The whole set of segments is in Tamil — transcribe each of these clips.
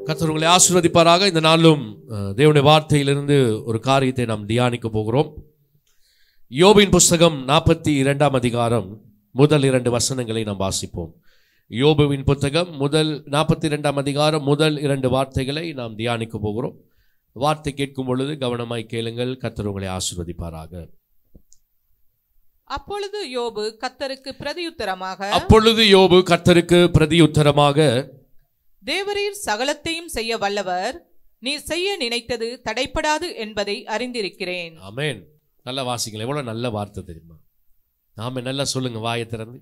கர்த்தர் உங்களை ஆசீர்வதிப்பாராக. இந்த நாளும் தேவனுடைய வார்த்தையிலிருந்து ஒரு காரியத்தை நாம் தியானிக்க போகிறோம். யோபின் புஸ்தகம் 42ஆம் அதிகாரம் முதல் 2 வசனங்களை நாம் வாசிப்போம். யோபுவின் புத்தகம் 42ஆம் அதிகாரம் முதல் 2 வார்த்தைகளை நாம் தியானிக்க போகிறோம். வார்த்தை கேட்கும் பொழுது கவனமாய் கேளுங்கள். கர்த்தர் உங்களை ஆசீர்வதிப்பாராக. அப்பொழுது யோபு கர்த்தருக்கு பிரதியுத்தரமாக, தேவரீர் சகலத்தையும் செய்ய வல்லவர், நீர் செய்ய நினைத்தது தடைப்படாது என்பதை அறிந்திருக்கிறேன். ஆமென். நல்லா வாசிங்களேன். எவ்வளவு நல்ல வார்த்தை தெரியுமா? ஆமென். நல்லா சொல்லுங்க வாயை திறந்து.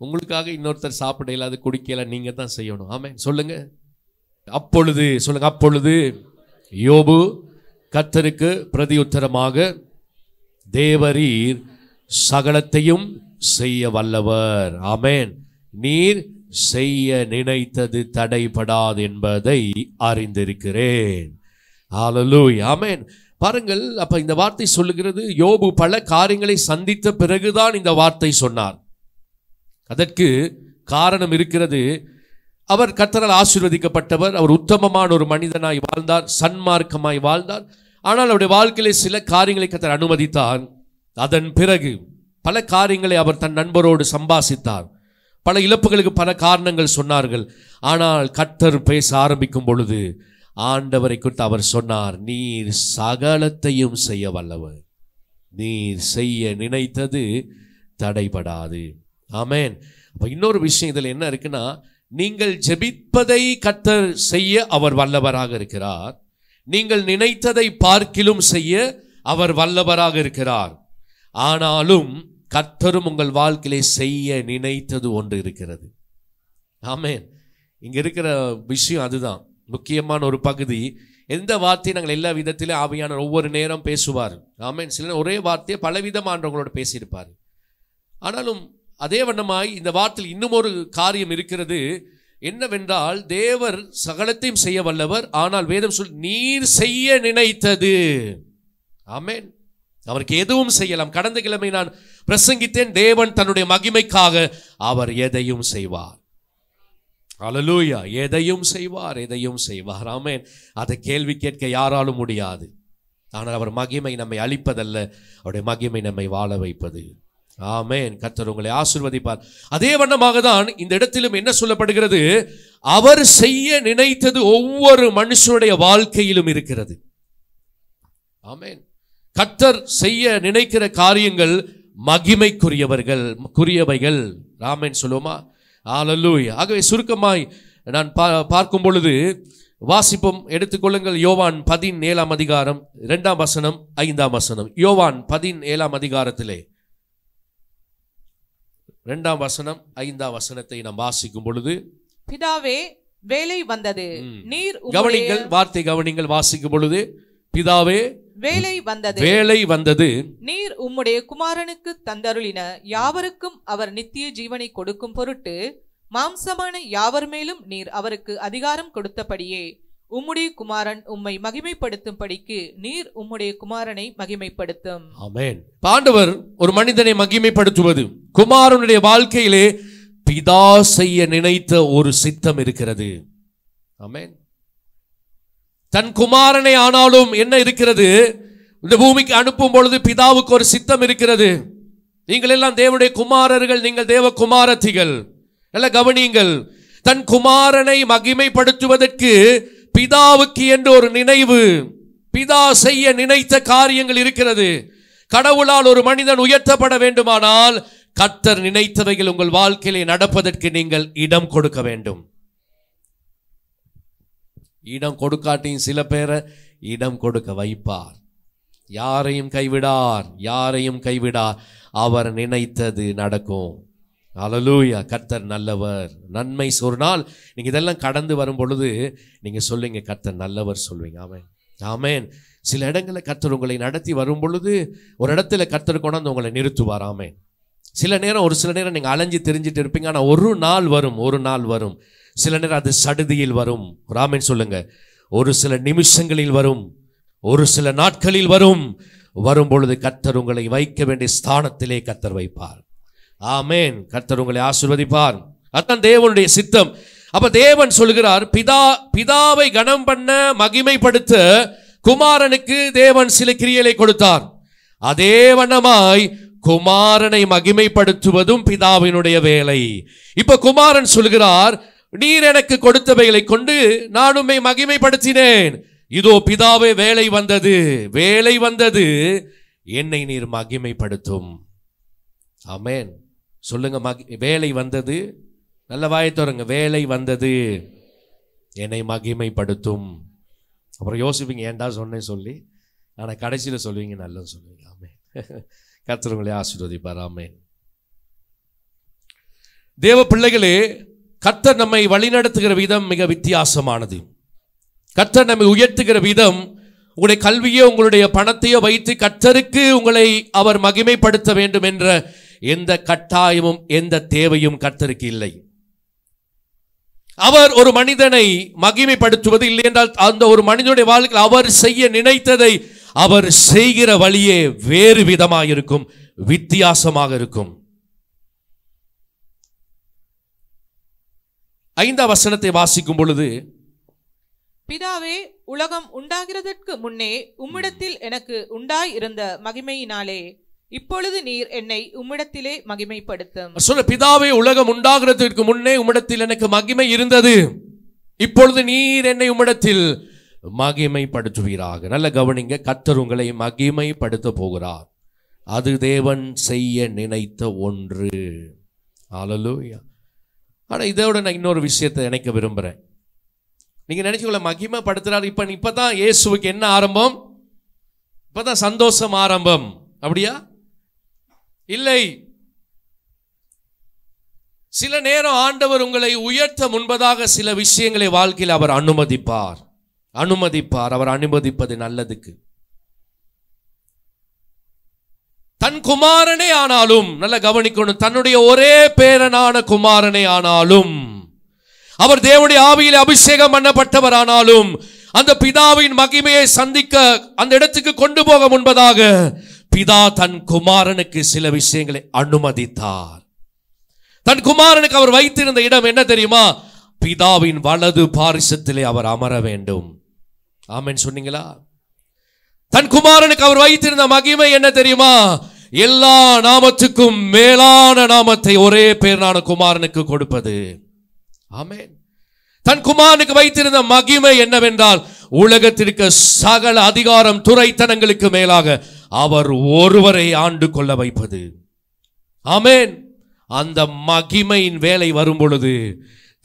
உங்களுக்காக இன்னொருத்தர் சாப்பிட இல்லாத குடிக்கல, நீங்க தான் செய்யணும். ஆமென். சொல்லுங்க. அப்பொழுது சொல்லுங்க. அப்பொழுது யோபு கர்த்தருக்கு பிரதியுத்தரமாக, தேவரீர் சகலத்தையும் செய்ய வல்லவர். ஆமென். நீர் செய்ய நினைத்தது தடைபடாது என்பதை அறிந்திருக்கிறேன். ஹல்லேலூயா. ஆமென். பாருங்கள், அப்ப இந்த வார்த்தை சொல்லுகிறது, யோபு பல காரியங்களை சந்தித்த பிறகுதான் இந்த வார்த்தை சொன்னார். அதற்கு காரணம் இருக்கிறது. அவர் கர்த்தரால் ஆசீர்வதிக்கப்பட்டவர். அவர் உத்தமமான ஒரு மனிதனாய் வாழ்ந்தார், சன்மார்க்கமாய் வாழ்ந்தார். ஆனால் அவருடைய வாழ்க்கையிலே சில காரியங்களை கர்த்தர் அனுமதித்தார். அதன் பிறகு பல காரியங்களை அவர் தன் நண்பரோடு சம்பாசித்தார். பல இழப்புகளுக்கு பல காரணங்கள் சொன்னார்கள். ஆனால் கர்த்தர் பேச ஆரம்பிக்கும் பொழுது ஆண்டவரை குறித்து அவர் சொன்னார், நீர் சகலத்தையும் செய்ய வல்லவர், நீர் செய்ய நினைத்தது தடைபடாது. ஆமென். அப்ப இன்னொரு விஷயம் இதில் என்ன இருக்குன்னா, நீங்கள் ஜெபிப்பதை கர்த்தர் செய்ய அவர் வல்லவராக இருக்கிறார். நீங்கள் நினைத்ததை பார்க்கிலும் செய்ய அவர் வல்லவராக இருக்கிறார். ஆனாலும் கர்த்தரும் உங்கள் வாழ்க்கையிலே செய்ய நினைத்தது ஒன்று இருக்கிறது. ஆமென். இங்க இருக்கிற விஷயம் அதுதான் முக்கியமான ஒரு பகுதி. எந்த வார்த்தையை நாங்கள் எல்லா விதத்திலும் ஆவியானவர் ஒவ்வொரு நேரம் பேசுவார். ஆமென். சில ஒரே வார்த்தையை பலவிதமானவங்களோட பேசியிருப்பார். ஆனாலும் அதே வண்ணமாய் இந்த வார்த்தையில் இன்னும் ஒரு காரியம் இருக்கிறது. என்னவென்றால், தேவர் சகலத்தையும் செய்ய வல்லவர். ஆனால் வேதம் நீர் செய்ய நினைத்தது. ஆமென். அவருக்கு எதுவும் செய்யலாம். கடந்த கிழமை நான் பிரசங்கித்தேன், தேவன் தன்னுடைய மகிமைக்காக அவர் எதையும் செய்வார். ஹல்லேலூயா. எதையும் செய்வார், எதையும் செய்வார். ஆமென். அதை கேள்வி கேட்க யாராலும் முடியாது. ஆனால் அவர் மகிமை நம்மை அழிப்பதல்ல, அவருடைய மகிமை நம்மை வாழ வைப்பது. ஆமென். கர்த்தர் உங்களை ஆசீர்வதிப்பார். அதே வண்ணமாக தான் இந்த இடத்திலும் என்ன சொல்லப்படுகிறது, அவர் செய்ய நினைத்தது ஒவ்வொரு மனுஷனுடைய வாழ்க்கையிலும் இருக்கிறது. ஆமென். கர்த்தர் செய்ய நினைக்கிற காரியங்கள் மகிமைக்குரியவைகள். ஆமென் சொல்லுவோமா? ஹல்லேலூயா. ஆகவே சுருக்கமாய் நான் பார்க்கும் பொழுது வாசிப்போம். எடுத்துக்கொள்ளுங்கள். யோவான் 17ஆம் அதிகாரம் 2ஆம் வசனம் 5ஆம் வசனம். யோவான் 17ஆம் அதிகாரத்திலே 2ஆம் வசனம் 5ஆம் வசனத்தை நாம் வாசிக்கும் பொழுது, பிதாவே வேலை வந்தது, நீர் கவனிங்கள், வார்த்தை கவனிங்கள். வாசிக்கும் பொழுது, பிதாவே வேலை வந்தது, நீர் உம்முடைய குமாரனுக்கு தந்தருளின யாவருக்கும் அவர் நித்திய ஜீவனை கொடுக்கும் பொருட்டு மாம்சமான யாவர் மேலும் நீர் அவருக்கு அதிகாரம் கொடுத்தபடியே உம்முடைய குமாரன் உம்மை மகிமைப்படுத்தும்படிக்கு நீர் உம்முடைய குமாரனை மகிமைப்படுத்தும். ஆமென். ஆண்டவர் ஒரு மனிதனை மகிமைப்படுத்துவது, குமாரனுடைய வாழ்க்கையிலே பிதா செய்ய நினைத்த ஒரு சித்தம் இருக்கிறது. ஆமென். தன் குமாரனை ஆனாலும் என்ன இருக்கிறது, இந்த பூமிக்கு அனுப்பும் பொழுது பிதாவுக்கு ஒரு சித்தம் இருக்கிறது. நீங்கள் எல்லாம் தேவனுடைய குமாரர்கள், நீங்கள் தேவ குமாரத்திகள். நல்ல கவனியுங்கள். தன் குமாரனை மகிமைப்படுத்துவதற்கு பிதாவுக்கு என்று ஒரு நினைவு, பிதா செய்ய நினைத்த காரியங்கள் இருக்கிறது. கடவுளால் ஒரு மனிதன் உயர்த்தப்பட வேண்டுமானால் கர்த்தர் நினைத்தவைகள் உங்கள் வாழ்க்கையிலே நடப்பதற்கு நீங்கள் இடம் கொடுக்க வேண்டும். இடம் கொடுக்காட்டியும் சில பேரை இடம் கொடுக்க வைப்பார். யாரையும் கைவிடார். அவர் நினைத்தது நடக்கும். ஹல்லேலூயா. கர்த்தர் நல்லவர். நன்மை ஒரு நாள் நீங்க இதெல்லாம் கடந்து வரும் பொழுது நீங்க சொல்லுங்க, கர்த்தர் நல்லவர் சொல்வீங்க. ஆமென். ஆமென். சில இடங்களில் கர்த்தர் உங்களை நடத்தி வரும் பொழுது ஒரு இடத்துல கர்த்தர் கொண்டாந்து உங்களை நிறுத்துவார். ஆமென். ஒரு சில நேரம் நீங்க அலைஞ்சு தெரிஞ்சிட்டு இருப்பீங்க. ஆனால் ஒரு நாள் வரும். சில நேரம் அது சடுதியில் வரும். ஆமென் சொல்லுங்க. ஒரு சில நிமிஷங்களில் வரும், ஒரு சில நாட்களில் வரும் பொழுது கர்த்தர் உங்களை வைக்க வேண்டிய ஸ்தானத்திலே கர்த்தர் வைப்பார். ஆமென். கர்த்தர் உங்களை ஆசீர்வதிப்பார். அதான் தேவனுடைய சித்தம். அப்ப தேவன் சொல்கிறார், பிதாவை கனம் பண்ண மகிமைப்படுத்த குமாரனுக்கு தேவன் சில கிரியைகளை கொடுத்தார். அதே வண்ணமாய் குமாரனை மகிமைப்படுத்துவதும் பிதாவினுடைய வேலை. இப்ப குமாரன் சொல்கிறார், நீர் எனக்கு கொடுத்தவைகளை கொண்டு நான் உம்மை மகிமைப்படுத்தினேன். இதோ பிதாவே, வேலை வந்தது, என்னை நீர் மகிமைப்படுத்தும். ஆமென். சொல்லுங்க, வேலை வந்தது. நல்ல வாயத்தோருங்க, வேலை வந்தது, என்னை மகிமைப்படுத்தும். அப்புறம் யோசிப்பீங்க, ஏன்டா சொன்னேன் சொல்லி. ஆனால் கடைசியில் சொல்லுவீங்க, நல்லா சொல்லுவீங்க. ஆமென். கர்த்தர் உங்களை ஆசீர்வதிப்பார். ஆமென். தேவ பிள்ளைகளே, கர்த்தர் நம்மை வழிநடத்துகிற விதம் மிக வித்தியாசமானது. கர்த்தர் நம்மை உயர்த்துகிற விதம், உங்களுடைய கல்வியோ உங்களுடைய பணத்தையோ வைத்து கர்த்தருக்கு உங்களை அவர் மகிமைப்படுத்த வேண்டும் என்ற எந்த கட்டாயமும் எந்த தேவையும் கர்த்தருக்கு இல்லை. அவர் ஒரு மனிதனை மகிமைப்படுத்துவது இல்லை என்றால் அந்த ஒரு மனிதனுடைய வாழ்க்கையில் அவர் செய்ய நினைத்ததை அவர் செய்கிற வழியே வேறு விதமாக இருக்கும், வித்தியாசமாக இருக்கும். 5ஆம் வசனத்தை வாசிக்கும் பொழுது, பிதாவே, உலகம் உண்டாகிறதற்கு முன்னே உம்மிடத்தில் எனக்கு உண்டாய் இருந்த மகிமையினாலே இப்பொழுது நீர் என்னை உம்மிடத்திலே மகிமைப்படுத்தும். சொல்ல, பிதாவே, உலகம் உண்டாகிறதற்கு முன்னே உம்மிடத்தில் எனக்கு மகிமை இருந்தது, இப்பொழுது நீர் என்னை உம்மிடத்தில் மகிமைப்படுத்துவீராக. நல்ல கவனிங்க, கர்த்தர் உங்களை மகிமைப்படுத்த போகிறார். அது தேவன் செய்ய நினைத்த ஒன்று. ஹல்லேலூயா. ஆனால் இதோட நான் இன்னொரு விஷயத்தை நினைக்க விரும்புகிறேன். நீங்கள் நினைச்சுக்கொள்ள, மகிமைப்படுத்துறாரு. இப்பதான் இயேசுவுக்கு என்ன ஆரம்பம்? இப்பதான் சந்தோஷம் ஆரம்பம். அப்படியா? இல்லை. சில நேரம் ஆண்டவர் உங்களை உயர்த்த முன்பதாக சில விஷயங்களை வாழ்க்கையில் அவர் அனுமதிப்பார். அவர் அனுமதிப்பது நல்லதுக்கு. தன் குமாரனே ஆனாலும், நல்ல கவனிக்கணும், தன்னுடைய ஒரே பேரனான குமாரனே ஆனாலும், அவர் தேவனுடைய ஆவியிலே அபிஷேகம் பண்ணப்பட்டவர் ஆனாலும், அந்த பிதாவின் மகிமையை சந்திக்க அந்த இடத்துக்கு கொண்டு போக முன்பதாக பிதா தன் குமாரனுக்கு சில விஷயங்களை அனுமதித்தார். தன் குமாரனுக்கு அவர் வைத்திருந்த இடம் என்ன தெரியுமா? பிதாவின் வலது பாரிசத்திலே அவர் அமர வேண்டும். ஆமென் சொன்னீங்களா? தன் குமாரனுக்கு அவர் வைத்திருந்த மகிமை என்ன தெரியுமா? எல்லா நாமத்துக்கும் மேலான நாமத்தை ஒரே பேரான குமாரனுக்கு கொடுப்பது. ஆமென். தன் குமாரனுக்கு வைத்திருந்த மகிமை என்னவென்றால், உலகத்திற்கு சகல அதிகாரம் துரைத்தனங்களுக்கு மேலாக அவர் ஒருவரை ஆண்டு கொள்ள வைப்பது. ஆமென். அந்த மகிமையின் வேலை வரும் பொழுது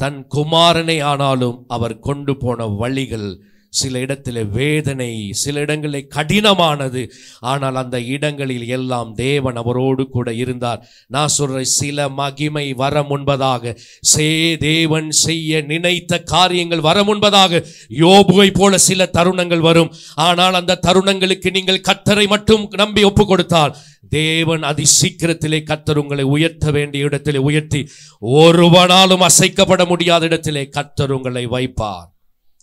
தன் குமாரனை ஆனாலும் அவர் கொண்டு போன வழிகள் சில இடத்தில் வேதனை, சில இடங்களில் கடினமானது. ஆனால் அந்த இடங்களில் எல்லாம் தேவன் அவரோடு கூட இருந்தார். நான் சொல்றேன், சில மகிமை வர முன்பதாக, தேவன் செய்ய நினைத்த காரியங்கள் வர முன்பதாக யோபுவை போல சில தருணங்கள் வரும். ஆனால் அந்த தருணங்களுக்கு நீங்கள் கர்த்தரை மட்டும் நம்பி ஒப்பு கொடுத்தால் தேவன் அதி சீக்கிரத்திலே கர்த்தர் உங்களை உயர்த்த வேண்டிய இடத்திலே உயர்த்தி ஒருவனாலும் அசைக்கப்பட முடியாத இடத்திலே கர்த்தர் உங்களை வைப்பார்.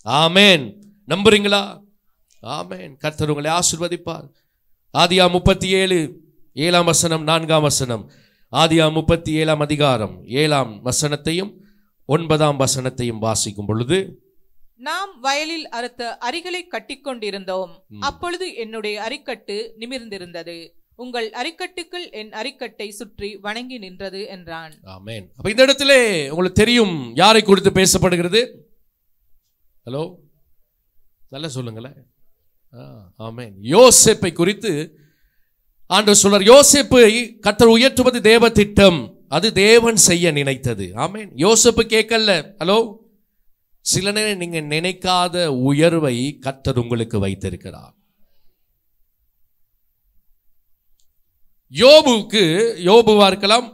ஆமென். நம்புறீங்களா? ஆமென். கர்த்தர் உங்களை ஆசீர்வதிப்பார். ஆதியாகமம் 37:7 வசனம் 4 வசனம். ஆதியாகமம் 37 அதிகாரம் 7 வசனத்தையும் 9 வசனத்தையும் வாசிக்கும் பொழுது, நாம் வயலில் அறுத்த அரிகளை கட்டிக்கொண்டிருந்தோம். அப்பொழுது என்னுடைய அரிக்கட்டு நிமிர்ந்திருந்தது, உங்கள் அரிக்கட்டுக்கள் என் அரிக்கட்டை சுற்றி வணங்கி நின்றது என்றான். ஆமென். அப்ப இந்த இடத்திலே உங்களுக்கு தெரியும் யாரை குறித்து பேசப்படுகிறது? ஹலோ, நல்லா சொல்லுங்களேன். ஆமென். யோசேப்பை குறித்து ஆண்டவர் சொல்றார். யோசேப்பை கர்த்தர் உயர்த்துவது தேவ திட்டம், அது தேவன் செய்ய நினைத்தது. ஆமென். யோசேப்பு கேட்கல. ஹலோ, சில நேரம் நீங்க நினைக்காத உயர்வை கர்த்தர் உங்களுக்கு வைத்திருக்கிறார். யோபுவா இருக்கலாம்,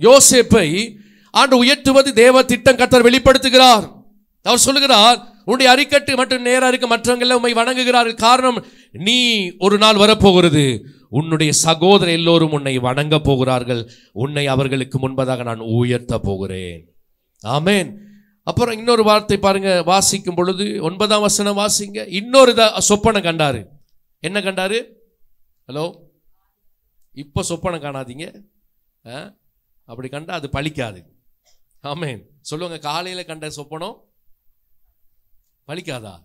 யோசேப்பை ஆண்டு உயர்த்துவது தேவ திட்டம் கர்த்தர் வெளிப்படுத்துகிறார். அவர் சொல்லுகிறார், உன்னுடைய அரிக்கட்டு மற்றும் நேரா இருக்க மற்றவங்க உம்மை வணங்குகிறார்கள். காரணம், நீ ஒரு நாள் வரப்போகிறது, உன்னுடைய சகோதரர் எல்லோரும் உன்னை வணங்க போகிறார்கள், உன்னை அவர்களுக்கு முன்பதாக நான் உயர்த்த போகிறேன். ஆமென். அப்புறம் இன்னொரு வார்த்தை பாருங்க, வாசிக்கும் பொழுது 9 வசனம் வாசிங்க. இன்னொரு சொப்பனை கண்டாரு. என்ன கண்டாரு? ஹலோ, இப்போ சொப்பனை காணாதீங்க. அப்படி கண்டா அது பலிக்காது. ஆமென். சொல்லுவாங்க, காலையில கண்ட சொப்பனம் பலிக்காதா?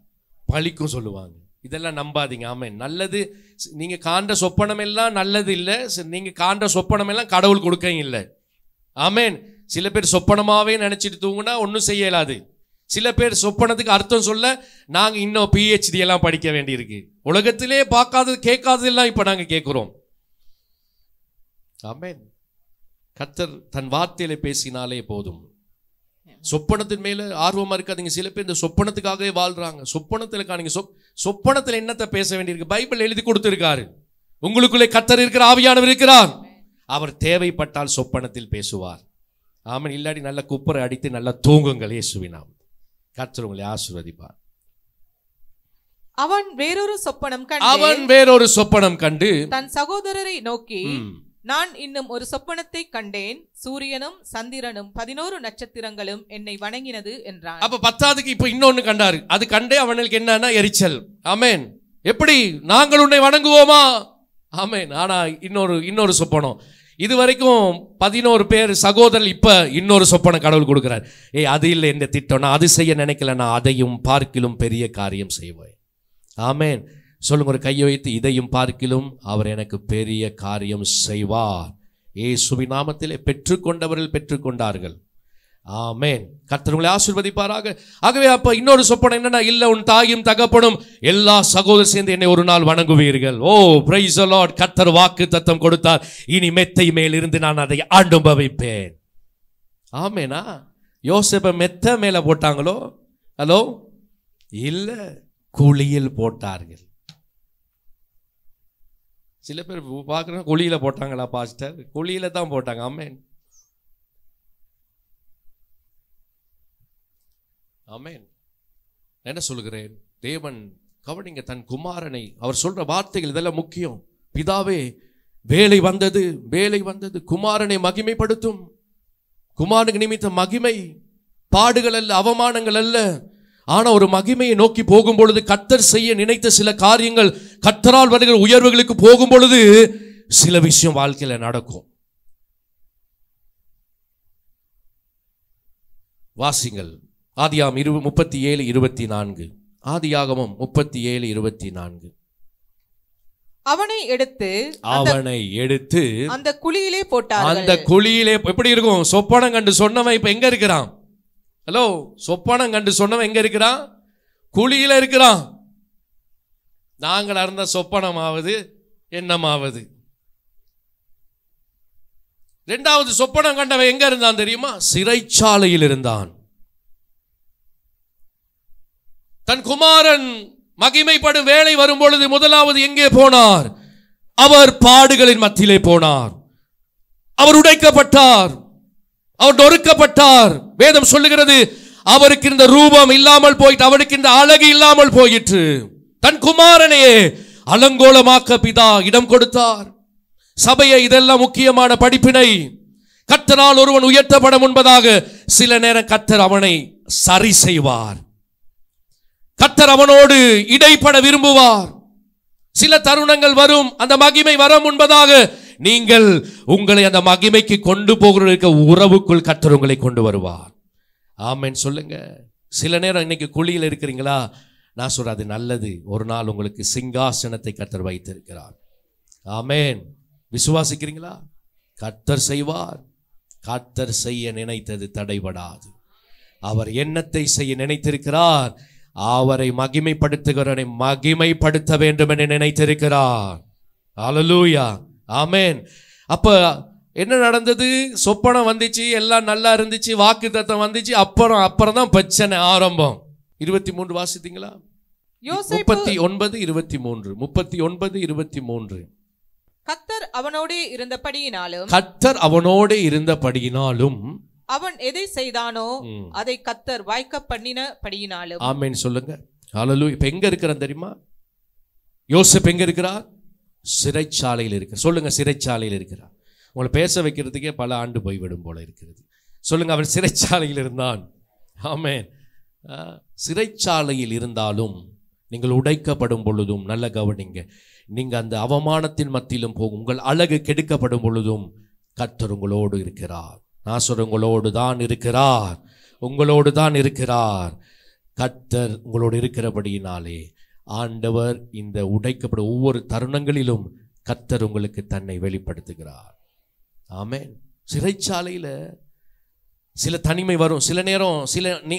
பலிக்கும் சொல்லுவாங்க. இதெல்லாம் நம்பாதீங்க. ஆமென். நல்லது, நீங்க காண்ற சொப்பனம் எல்லாம் நல்லது இல்லை. நீங்க காண்ற சொப்பனம் எல்லாம் கடவுள் கொடுக்க இல்லை. ஆமென். சில பேர் சொப்பனமாவே நினைச்சிட்டு தூங்குனா ஒன்றும் செய்ய இயலாது. சில பேர் சொப்பனத்துக்கு அர்த்தம் சொல்ல நாங்கள் இன்னும் PhD எல்லாம் படிக்க வேண்டியிருக்கு. உலகத்திலே பார்க்காதது கேட்காததெல்லாம் இப்போ நாங்கள் கேட்குறோம். ஆமென். கர்த்தர் தன் வார்த்தையில பேசினாலே போதும். சொப்பனத்தின் மேல ஆர்வமா இருக்காதீங்க. சில பேர் இந்த சொப்பனத்துக்காகவே வாழ்றாங்க. சொப்பனத்தில் காணுங்க. சொப்பனத்தில் என்னத்தை பேச வேண்டியிருக்கு? பைபிள் எழுதி கொடுத்திருக்காரு. உங்களுக்குள்ளே கர்த்தர் இருக்கிற ஆவியானவர் இருக்கிறார். அவர் தேவைப்பட்டால் சொப்பனத்தில் பேசுவார். ஆமென். இல்லாடி நல்ல குப்பரை அடித்து நல்லா தூங்குங்கள். இயேசுவினாம். கர்த்தர் உங்களை ஆசீர்வதிப்பார். அவன் வேறொரு சொப்பனம் கண்டு தன் சகோதரரை நோக்கி, நான் இன்னும் ஒரு சொப்பனத்தை கண்டேன். சூரியனும் சந்திரனும் 11 நட்சத்திரங்களும் என்னை வணங்கினது என்றான். அப்ப 10க்கு இப்ப இன்னொன்னு கண்டாரு. அது கண்டே அவனுக்கு என்னன்னா எரிச்சல். ஆமென். எப்படி நாங்கள் உன்னை வணங்குவோமா? ஆமென். ஆனா இன்னொரு சொப்பனம். இதுவரைக்கும் 11 பேர் சகோதரர். இப்ப இன்னொரு சொப்பனம் கடவுள் கொடுக்கிறார். அது இல்லை என்ற திட்டம். நான் அது செய்ய நினைக்கல, நான் அதையும் பார்க்கிலும் பெரிய காரியம் செய்வேன். ஆமென். சொல்லுங்க, ஒரு கையை வைத்து, இதையும் பார்க்கிலும் அவர் எனக்கு பெரிய காரியம் செய்வார். இயேசுவின் நாமத்திலே பெற்றுக்கொண்டவர்கள் பெற்றுக்கொண்டார்கள். ஆமென். கர்த்தர் உங்களை ஆசீர்வதிப்பாராக. ஆகவே அப்ப இன்னொரு சொப்பனம் என்னன்னா, இல்ல உன் தாயும் தகப்பனும் எல்லா சகோதரர் சேர்ந்து என்னை ஒரு நாள் வணங்குவீர்கள். ஓ பிரைஸ் தி லார்ட். கர்த்தர் வாக்கு தத்தம் கொடுத்தார். இனி மெத்தை மேல் இருந்து நான் அதை அனுபவிப்பேன். ஆமெனா? யோசேப்பை மெத்த மேல போட்டாங்களோ? ஹலோ, இல்ல, குழியில் போட்டார்கள். சில பேர் பார்க்குறோம், குழியில போட்டாங்களா பாஸ்டர்? குழியில தான் போட்டாங்க. ஆமென். ஆமென். என்ன சொல்கிறேன்? தேவன் கவனிங்க, தன் குமாரனை, அவர் சொல்ற வார்த்தைகள் இதெல்லாம் முக்கியம். பிதாவே, வேலை வந்தது, குமாரனை மகிமைப்படுத்தும். குமாரனுக்கு நிமித்த மகிமை பாடுகள் அல்ல, அவமானங்கள் அல்ல. ஆனா ஒரு மகிமையை நோக்கி போகும் பொழுது, கர்த்தர் செய்ய நினைத்த சில காரியங்கள், கர்த்தரால் வருகிற உயர்வுகளுக்கு போகும் பொழுது சில விஷயம் வாழ்க்கையில நடக்கும். வாசிங்கள் ஆதியாகமம் 37:24. ஆதியாகமம் 37:24. அவனை எடுத்து அந்த குழியிலே போட்டார்கள். அந்த குழியிலே எப்படி இருக்கும்? சொப்பனம் கண்டு சொன்னவன் இப்ப எங்க இருக்கிறான்? ஹலோ, சொப்பனம் கண்டு சொன்னவன் எங்க இருக்கிறான்? குழியில இருக்கிறான். நாங்கள் அறிந்த சொப்பனமாவது என்னமாவது. இரண்டாவது சொப்பனம் கண்டவன் எங்க இருந்தான் தெரியுமா? சிறைச்சாலையில் இருந்தான். தன் குமாரன் மகிமைப்படும் வேலை வரும் பொழுது முதலாவது எங்கே போனார்? அவர் பாடுகளின் மத்தியிலே போனார். அவர் உடைக்கப்பட்டார், அவர் நொறுக்கப்பட்டார். வேதம் சொல்லுகிறது, அவருக்கு இந்த ரூபம் இல்லாமல் போயிட்டு, அவருக்கு இந்த அழகு இல்லாமல் போயிற்று. தன் குமாரனையே அலங்கோலமாக்க பிதா இடம் கொடுத்தார். சபையை இதெல்லாம் முக்கியமான படிப்பினை. கர்த்தரால் ஒருவன் உயர்த்தப்பட முன்பதாக சில நேரம் கர்த்தர் அவனை சரி செய்வார். கர்த்தர் அவனோடு இடைப்பட விரும்புவார். சில தருணங்கள் வரும், அந்த மகிமை வர முன்பதாக நீங்கள் உங்களை அந்த மகிமைக்கு கொண்டு போகிற உறவுக்குள் கர்த்தர் உங்களை கொண்டு வருவார். ஆமென் சொல்லுங்க. சில நேரம் இன்னைக்கு குழியில் இருக்கிறீங்களா? நான் சொல்றது நல்லது. ஒரு நாள் உங்களுக்கு சிங்காசனத்தை கர்த்தர் வைத்திருக்கிறார். ஆமென். விசுவாசிக்கிறீங்களா? கர்த்தர் செய்வார். கர்த்தர் செய்ய நினைத்தது தடைபடாது. அவர் என்னத்தை செய்ய நினைத்திருக்கிறார்? அவரை மகிமைப்படுத்துகிறவரை மகிமைப்படுத்த வேண்டும் என்று நினைத்திருக்கிறார். ஹல்லேலூயா. ஆமென். அப்ப என்ன நடந்தது? சொப்பனம் வந்துச்சு, எல்லாம் நல்லா இருந்துச்சு, வாக்கு தத்தம் வந்துச்சு. அப்புறம் தான் பிரச்சனை ஆரம்பம். 23 வாசித்தீங்களா? 39:23. கர்த்தர் அவனோடே இருந்தபடியினாலும் அவன் எதை செய்தானோ அதை கர்த்தர் வாய்க்க பண்ணினபடியினாலும். ஆமென் சொல்லுங்க. ஹல்லேலூயா. இப்ப எங்க இருக்கிறான் தெரியுமா? யோசேப்பு எங்க இருக்கிறார்? சிறைச்சாலையில் இருக்கிறார். சொல்லுங்க, சிறைச்சாலையில் இருக்கிறார். உங்களை பேச வைக்கிறதுக்கே பல ஆண்டு போய்விடும் போல இருக்கிறது. சொல்லுங்க, அவன் சிறைச்சாலையில் இருந்தான். ஆமென். சிறைச்சாலையில் இருந்தாலும் நீங்கள் உடைக்கப்படும் பொழுதும் நல்ல கவனிங்க, நீங்க அந்த அவமானத்தின் மத்தியிலும் போகும், உங்கள் அழகு கெடுக்கப்படும் பொழுதும் கர்த்தர் உங்களோடு இருக்கிறார். நாசர் உங்களோடு தான் இருக்கிறார், உங்களோடு தான் இருக்கிறார். கர்த்தர் உங்களோடு இருக்கிறபடியினாலே ஆண்டவர் இந்த உடைக்கப்படும் ஒவ்வொரு தருணங்களிலும் கர்த்தர் உங்களுக்கு தன்னை வெளிப்படுத்துகிறார். ஆமென். சிறைச்சாலையில் சில தனிமை வரும், சில நேரம்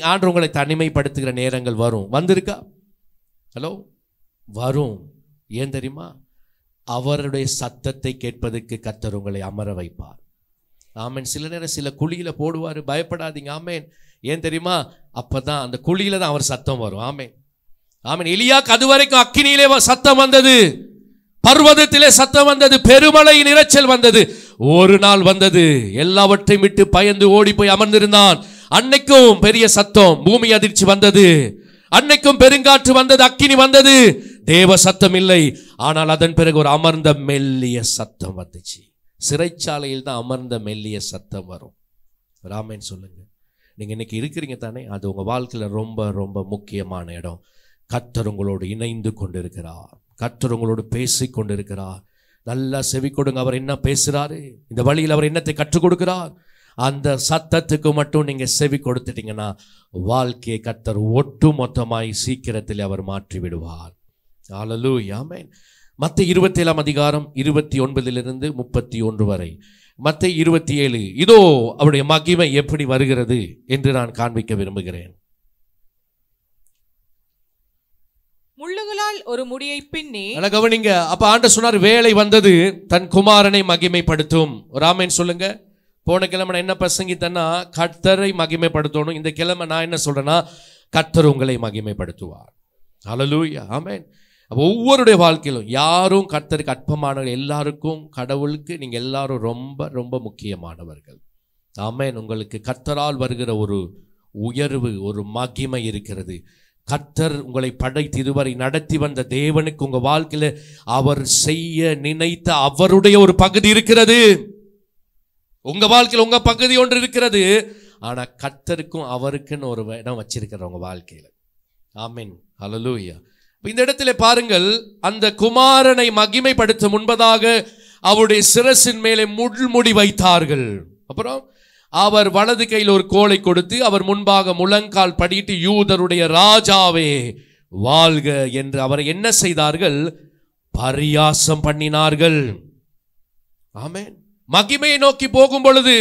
ஆண்டவர் உங்களை தனிமைப்படுத்துகிற நேரங்கள் வரும். வந்திருக்கா? ஹலோ, வரும். ஏன் தெரியுமா? அவருடைய சத்தத்தை கேட்பதற்கு கர்த்தர் உங்களை அமர வைப்பார். ஆமென். சில நேரம் சில குழியில போடுவார், பயப்படாதீங்க. ஆமென். ஏன் தெரியுமா? அப்பதான் அந்த குழியில தான் அவர் சத்தம் வரும். ஆமென். ஆமென். எலியாக்கு அது வரைக்கும் அக்கினியிலே சத்தம் வந்தது, பர்வதத்திலே சத்தம் வந்தது, பெருமழையின் இரைச்சல் வந்தது. ஒரு நாள் வந்தது, எல்லாவற்றையும் விட்டு பயந்து ஓடி போய் அமர்ந்திருந்தான். அன்னைக்கும் பெரிய சத்தம், பூமி அதிர்ச்சி வந்தது, அன்னைக்கும் பெருங்காற்று வந்தது, அக்கினி வந்தது, தேவ சத்தம் இல்லை. ஆனால் அதன் பிறகு ஒரு அமர்ந்த மெல்லிய சத்தம் வந்துச்சு. சிறைச்சாலையில் தான் அமர்ந்த மெல்லிய சத்தம் வரும். ராமேன் சொல்லுங்க, நீங்க இன்னைக்கு இருக்கிறீங்க தானே, அது உங்க வாழ்க்கையில ரொம்ப ரொம்ப முக்கியமான இடம். கர்த்தர் உங்களோடு இணைந்து கொண்டிருக்கிறார், கர்த்தர் உங்களோடு பேசிக் கொண்டிருக்கிறார். நல்லா செவி கொடுங்க. அவர் என்ன பேசுறாரு, இந்த வழியில் அவர் என்னத்தை கற்றுக் கொடுக்கிறார், அந்த சத்தத்துக்கு மட்டும் நீங்க செவி கொடுத்துட்டீங்கன்னா வாழ்க்கையை கர்த்தர் ஒட்டு மொத்தமாய் சீக்கிரத்தில் அவர் மாற்றி விடுவார். ஹல்லேலூயா, ஆமென். மத்தேயு 27 அதிகாரம் 29 31 வரை. மத்தேயு 27, இதோ அவருடைய மகிமை எப்படி வருகிறது என்று நான் காண்பிக்க விரும்புகிறேன். முள்ளுகளால் ஒரு முடியை பின்னி. கவனிங்க. அப்ப ஆண்டவர் சொன்னார், வேலை வந்தது, தன் குமாரனை மகிமைப்படுத்தும். ஆமென் சொல்லுங்க. போன கிழமை நான் என்ன பிரசங்கித்தேன்னா, கர்த்தரை மகிமைப்படுத்தணும். இந்த கிழமை நான் என்ன சொல்றேன்னா, கர்த்தர் உங்களை மகிமைப்படுத்துவார். ஹல்லேலூயா, ஆமென். ஒவ்வொருடைய வாழ்க்கையிலும் யாரும் கர்த்தருக்கு அற்பமானவர்கள், எல்லாருக்கும் கடவுளுக்கு நீங்க எல்லாரும் ரொம்ப ரொம்ப முக்கியமானவர்கள். ஆமென். உங்களுக்கு கர்த்தரால் வருகிற ஒரு உயர்வு, ஒரு மகிமை இருக்கிறது. கர்த்தர் உங்களை படைத்து இதுவரை நடத்தி வந்த தேவனுக்கு உங்க வாழ்க்கையில அவர் செய்ய நினைத்த அவருடைய ஒரு பகுதி இருக்கிறது. உங்க வாழ்க்கையில் உங்க பகுதி ஒன்று இருக்கிறது. ஆனா கர்த்தருக்கும் அவருக்குன்னு ஒரு இடம் வச்சிருக்கிற உங்க வாழ்க்கையில. ஆமென். ஹல்லேலூயா. இந்த இடத்துல பாருங்கள், அந்த குமாரனை மகிமைப்படுத்த முன்பதாக அவருடைய சிரசின் மேலே முள்முடி வைத்தார்கள். அப்புறம் அவர் வலது கையில் ஒரு கோலை கொடுத்து அவர் முன்பாக முழங்கால் படியிட்டு, யூதருடைய ராஜாவே வாழ்க என்று அவரை என்ன செய்தார்கள்? பரியாசம் பண்ணினார்கள். ஆமென். மகிமையை நோக்கி போகும் பொழுது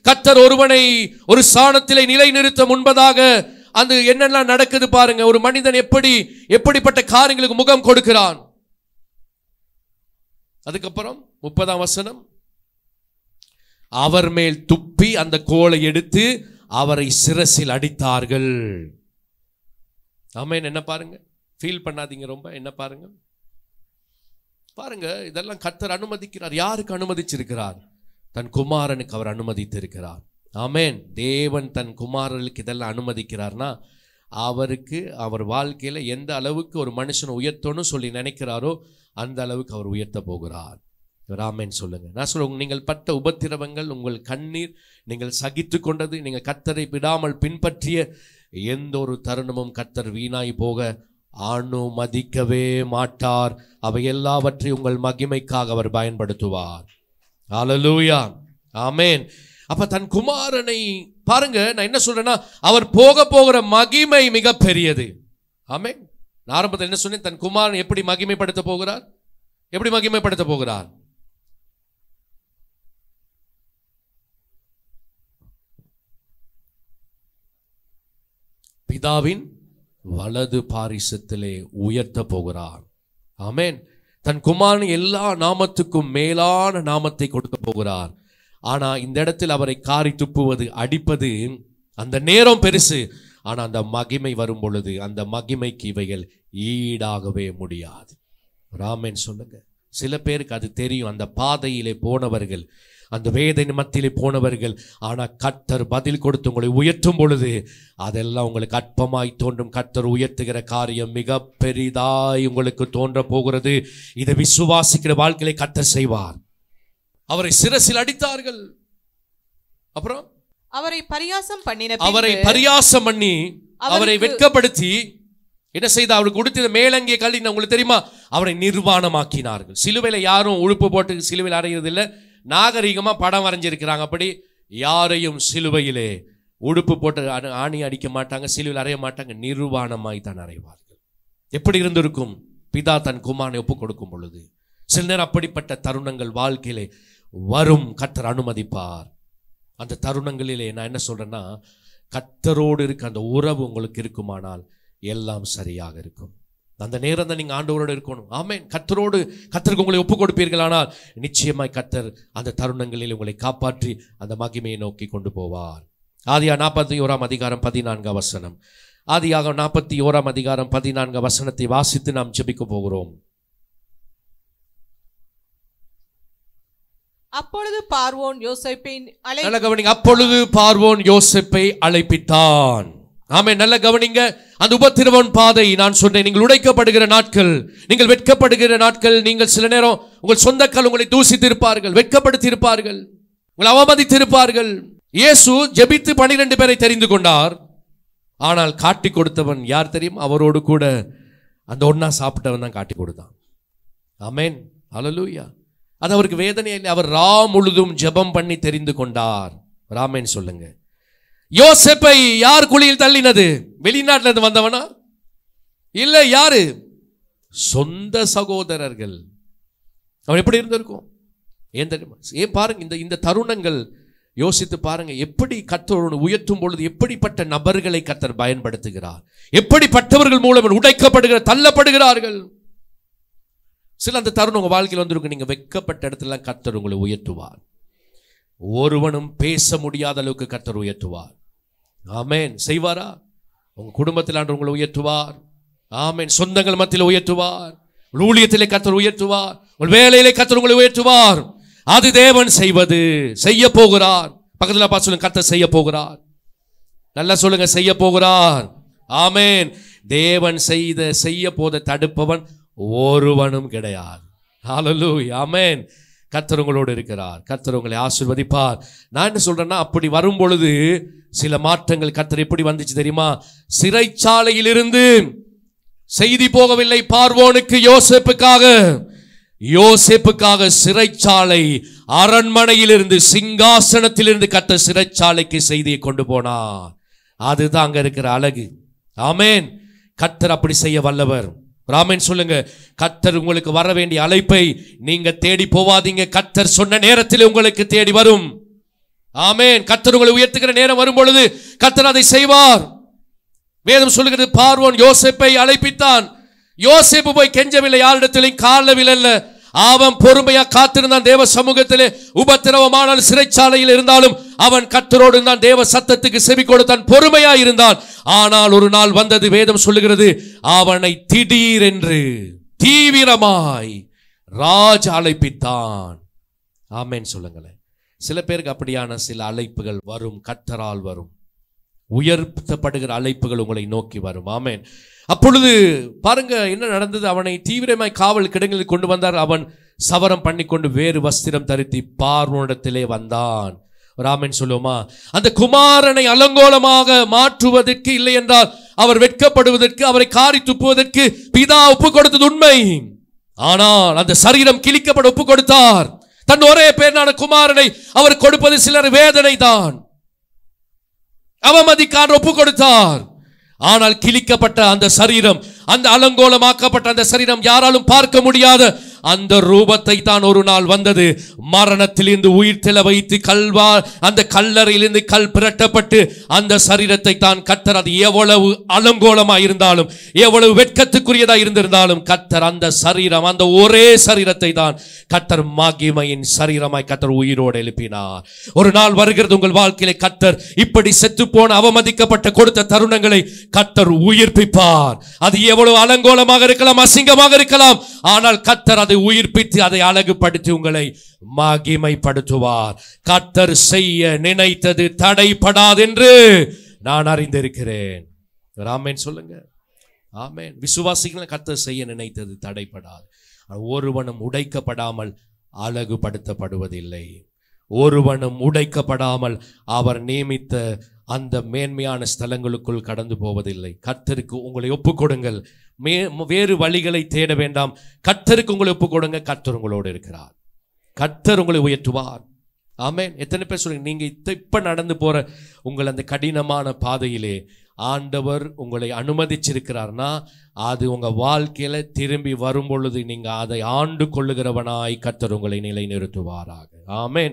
கர்த்தர் ஒருவனை ஒரு ஸ்தானத்திலே நிலைநிறுத்த முன்பதாக அந்த என்னெல்லாம் நடக்குது பாருங்க. ஒரு மனிதன் எப்படிப்பட்ட காரியங்களுக்கு முகம் கொடுக்கிறான். அதுக்கப்புறம் 30ஆம் வசனம், அவர் மேல் துப்பி அந்த கோலை எடுத்து அவரை சிரசில் அடித்தார்கள். ஆமென். என்ன பாருங்க, ஃபீல் பண்ணாதீங்க ரொம்ப. என்ன பாருங்க, பாருங்க, இதெல்லாம் கர்த்தர் அனுமதிக்கிறார். யாருக்கு அனுமதிச்சிருக்கிறார்? தன் குமாரனுக்கு அவர் அனுமதித்திருக்கிறார். ஆமென். தேவன் தன் குமாரனுக்கு இதெல்லாம் அனுமதிக்கிறார்னா அவருக்கு அவர் வாழ்க்கையில எந்த அளவுக்கு ஒரு மனுஷன் உயர்த்தணும்னு சொல்லி நினைக்கிறாரோ அந்த அளவுக்கு அவர் உயர்த்த போகிறார். ஆமென் சொல்லுங்க. நான் சொல்லுங்க, நீங்கள் பட்ட உபத்திரவங்கள், உங்கள் கண்ணீர், நீங்கள் சகித்து கொண்டது, நீங்கள் கர்த்தரை விடாமல் பின்பற்றிய எந்த ஒரு தருணமும் கர்த்தர் வீணாய் போக அனுமதிக்கவே மாட்டார். அவை எல்லாவற்றையும் உங்கள் மகிமைக்காக அவர் பயன்படுத்துவார். ஹல்லேலூயா, ஆமென். அப்ப தன் குமாரனை பாருங்க, நான் என்ன சொல்றேன்னா, அவர் போகிற மகிமை மிக பெரியது. ஆமென். நான் ஆரம்பத்தில் என்ன சொன்னேன்? தன் குமாரன் எப்படி மகிமைப்படுத்த போகிறார்? எப்படி மகிமைப்படுத்த போகிறார்? பிதாவின் வலது பாரிசத்திலே உயர்த்த போகிறார். ஆமென். தன் குமாரன் எல்லா நாமத்துக்கும் மேலான நாமத்தை கொடுக்க போகிறார். ஆனா இந்த இடத்தில் அவரை காரி துப்புவது, அடிப்பது, அந்த நேரம் பெருசு. ஆனா அந்த மகிமை வரும் பொழுது அந்த மகிமைக்கு இவைகள் ஈடாகவே முடியாது. ஆமென் சொல்லுங்க. சில பேருக்கு அது தெரியும், அந்த பாதையிலே போனவர்கள், அந்த வேதனை மத்தியிலே போனவர்கள். ஆனா கர்த்தர் பதில் கொடுத்து உங்களை உயர்த்தும் பொழுது அதெல்லாம் உங்களுக்கு அற்பமாய் தோன்றும். கர்த்தர் உயர்த்துகிற காரியம் மிக பெரிதாய் உங்களுக்கு தோன்ற போகிறது. இதை விசுவாசிக்கிற வாழ்க்கையிலே கர்த்தர் செய்வார். அவரை சிரசில் அடித்தார்கள். அப்புறம் அவரை பரியாசம் பண்ணி அவரை வெட்கப்படுத்தி என்ன செய்த? அவருக்கு கொடுத்த மேலங்கிய கல்வி உங்களுக்கு தெரியுமா? அவரை நிர்வாணமாக்கினார்கள். சிலுவையில யாரும் உழுப்பு போட்டு சிலுவையில் அறைகிறது இல்லை. நாகரீகமா படம் வரைஞ்சிருக்கிறாங்க. அப்படி யாரையும் சிலுவையிலே உடுப்பு போட்டு ஆணி அடிக்க மாட்டாங்க, சிலுவையில் அறைய மாட்டாங்க, நிர்வாணமாய் தான் அறைவார்கள். எப்படி இருந்திருக்கும் பிதா தன் குமாரனை ஒப்பு கொடுக்கும் பொழுது? சில நேரம் அப்படிப்பட்ட தருணங்கள் வாழ்க்கையிலே வரும், கர்த்தர் அனுமதிப்பார். அந்த தருணங்களிலே நான் என்ன சொல்றேன்னா, கர்த்தரோடு இருக்க அந்த உறவு உங்களுக்கு இருக்குமானால் எல்லாம் சரியாக இருக்கும். அந்த நேரம் தான் நீங்க ஆண்டவரோடு இருக்கணும். ஆமென். கர்த்தருக்கு உங்களை ஒப்பு கொடுப்பீர்களானால் நிச்சயமாய் கர்த்தர் அந்த தருணங்களில் உங்களை காப்பாற்றி அந்த மகிமையை நோக்கி கொண்டு போவார். ஆதியா 41 அதிகாரம் 14 வசனம். ஆதியாக 41 அதிகாரம் 14 வசனத்தை வாசித்து நாம் ஜெபிக்க போகிறோம். அப்பொழுது பார்வோன் யோசேப்பை நல்ல கவனிங்க. அப்பொழுது பார்வோன் யோசேப்பை அழைப்பித்தான். ஆமென். நல்ல கவனிங்க. அந்த உபத்திரவன் பாதை நான் சொன்னேன், நீங்கள் உடைக்கப்படுகிற நாட்கள், நீங்கள் வெட்கப்படுகிற நாட்கள். நீங்கள் சில நேரம் உங்கள் சொந்தக்கால் உங்களை தூசித்திருப்பார்கள், வெட்கப்படுத்தியிருப்பார்கள், உங்களை அவமதித்திருப்பார்கள். இயேசு ஜெபித்து 12 பேரை தெரிந்து கொண்டார். ஆனால் காட்டி கொடுத்தவன் யார் தெரியும்? அவரோடு கூட அந்த ஒன்னா சாப்பிட்டவன் தான் காட்டி கொடுத்தான். ஆமென். ஹல்லேலூயா. அது அவருக்கு வேதனை இல்லை. அவர் முழுதும் ஜெபம் பண்ணி தெரிந்து கொண்டார். ராமேன் சொல்லுங்க. யோசேப்பை யார் குழியில் தள்ளினது? வெளிநாட்டில இருந்து வந்தவனா? இல்ல. யாரு? சொந்த சகோதரர்கள். அவன் எப்படி இருந்திருக்கும்? ஏன் தெரியுமா? ஏன் பாருங்க, இந்த தருணங்கள் யோசித்து பாருங்க. எப்படி கர்த்தர் உயர்த்தும் பொழுது எப்படிப்பட்ட நபர்களை கர்த்தர் பயன்படுத்துகிறார், எப்படிப்பட்டவர்கள் மூலம் உடைக்கப்படுகிற தள்ளப்படுகிறார்கள். சில அந்த தருணம் உங்க வாழ்க்கையில் வந்திருக்கும். நீங்க வெட்கப்பட்ட இடத்துல கர்த்தர் உங்களை உயர்த்துவார். ஒருவனும் பேச முடியாத அளவுக்கு கர்த்தர் உயர்த்துவார். ஆமென். செய்வாரா? உங்க குடும்பத்தில் ஆண்டு உங்களை உயர்த்துவார். ஆமென். சொந்தங்கள் மத்தியில் உயர்த்துவார். ஊழியத்திலே கர்த்தர் உயர்த்துவார். உங்கள் வேலையிலே கர்த்தர் உங்களை உயர்த்துவார். அது தேவன் செய்வது, செய்ய போகிறார். பக்கத்தில் பார்த்து சொல்லுங்க, கர்த்தர் செய்ய போகிறார். நல்லா சொல்லுங்க, செய்ய போகிறார். ஆமென். தேவன் செய்ய போத தடுப்பவன் ஒருவனும் கிடையாது. ஹல்லேலூயா. ஆமென். கர்த்தர் உங்களோடு இருக்கிறார். கர்த்தர் உங்களை ஆசீர்வதிப்பார். நான் என்ன சொல்றேன்னா, அப்படி வரும் பொழுது சில மாற்றங்கள் கர்த்தர் எப்படி வந்துச்சு தெரியுமா? சிறைச்சாலையிலிருந்து செய்தி போகவில்லை பார்வோனுக்கு, யோசேப்புக்காக சிறைச்சாலை, அரண்மனையிலிருந்து, சிங்காசனத்திலிருந்து கர்த்தர் சிறைச்சாலைக்கு செய்தியை கொண்டு போனார். அதுதான் அங்க இருக்கிற அழகு. ஆமென். கர்த்தர் அப்படி செய்ய வல்லவர். ராமன் சொல்லுங்க. கர்த்தர் உங்களுக்கு வர வேண்டிய அழைப்பை நீங்க தேடி போவாதீங்க. கர்த்தர் சொன்ன நேரத்தில் உங்களுக்கு தேடி வரும். ஆமென். கர்த்தர் உங்களை உயர்த்துகிற நேரம் வரும் பொழுது கர்த்தர் அதை செய்வார். வேதம் சொல்லுகிறது, பார்வோன் யோசேப்பை அழைப்பித்தான். யோசேப்பு போய் கெஞ்சவில்லை, யாரிடத்திலும் காலில் விழல. அவன் பொறுமையா காத்திருந்தான் தேவ சமூகத்திலே. உபத்திரவமான சிறைச்சாலையில் இருந்தாலும் அவன் கர்த்தரோடு தான் தேவ சத்தத்துக்கு செவி கொடுத்தான், பொறுமையா இருந்தான். ஆனால் ஒரு நாள் வந்தது, வேதம் சொல்லுகிறது, அவனை திடீரென்று தீவிரமாய் ராஜ அழைப்பித்தான். ஆமென் சொல்லுங்களேன். சில பேருக்கு அப்படியான சில அழைப்புகள் வரும், கர்த்தரால் வரும். உயர்த்தப்படுகிற அழைப்புகள் உங்களை நோக்கி வரும். ஆமென். அப்பொழுது பாருங்க என்ன நடந்தது. அவனை தீவிரமாய் காவல் கிடங்கில் கொண்டு வந்தார். அவன் சவரம் பண்ணிக்கொண்டு வேறு வஸ்திரம் தரித்து பார்வோனிடத்திலே வந்தான். ராமன் சொல்லுவோமா? அந்த குமாரனை அலங்கோலமாக மாற்றுவதற்கு, இல்லை என்றால் அவர் வெட்கப்படுவதற்கு, அவரை காரி துப்புவதற்கு பிதா ஒப்பு கொடுத்தது உண்மை. ஆனால் அந்த சரீரம் கிழிக்கப்பட ஒப்பு கொடுத்தார். தன் ஒரே பேரான குமாரனை அவர் கொடுப்பது சிலர் வேதனை தான், அவமதிக்கார் ஒப்பு கொடுத்தார். ஆனால் கிழிக்கப்பட்ட அந்த சரீரம், அந்த அலங்கோலமாக்கப்பட்ட அந்த சரீரம், யாராலும் பார்க்க முடியாத அந்த ரூபத்தை தான் ஒரு நாள் வந்தது. மரணத்திலிருந்து உயிர் தெள வைத்து அந்த கல்லறையிலிருந்து கல் பிரட்டப்பட்டு அந்த சரீரத்தை தான் கர்த்தர், அது எவ்வளவு அலங்கோலமாய் இருந்தாலும், எவ்வளவு வெட்கத்துக்குரியதா இருந்திருந்தாலும், கர்த்தர் அந்த சரீரம், அந்த ஒரே சரீரத்தை தான் கர்த்தர் மகிமையின் சரீரமாய் கர்த்தர் உயிரோடு எழுப்பினார். ஒரு நாள் வருகிறது உங்கள் வாழ்க்கையிலே, கர்த்தர் இப்படி செத்து போன, அவமதிக்கப்பட்ட கொடுத்த தருணங்களை கர்த்தர் உயிர்ப்பிப்பார். அது எவ்வளவு அலங்கோலமாக இருக்கலாம், அசிங்கமாக இருக்கலாம், ஆனால் கர்த்தர் அதை உயிர்ப்பித்து அதை அழகுபடுத்தி உங்களை மகிமைப்படுத்துவார். கர்த்தர் செய்ய நினைத்தது தடைபடாது என்று நான் அறிந்திருக்கிறேன். ஆமென் சொல்லுங்க. ஆமென். விசுவாசிகளை கர்த்தர் செய்ய நினைத்தது தடைபடாது. ஒருவனும் உடைக்கப்படாமல் அழகுபடுத்தப்படுவதில்லை. ஒருவனும் உடைக்கப்படாமல் அவர் நியமித்த அந்த மேன்மையான ஸ்தலங்களுக்குள் கடந்து போவதில்லை. கர்த்தருக்கு உங்களை ஒப்புக் கொடுங்கள். வேறு வழிகளை தேட வேண்டாம். கர்த்தருக்கு உங்களை ஒப்புக் கொடுங்க. கர்த்தர் உங்களோடு இருக்கிறார். கர்த்தர் உங்களை உயர்த்துவார். ஆமென். எத்தனை பேர் சொல்றீங்க நீங்க இப்ப நடந்து போற உங்கள் அந்த கடினமான பாதையிலே ஆண்டவர் உங்களை அனுமதிச்சிருக்கிறார்னா அது உங்க வாழ்க்கையில திரும்பி வரும் பொழுது நீங்க அதை ஆண்டு கொள்ளுகிறவனாய் கர்த்தர் உங்களை நிலைநிறுத்துவாராக. ஆமென்.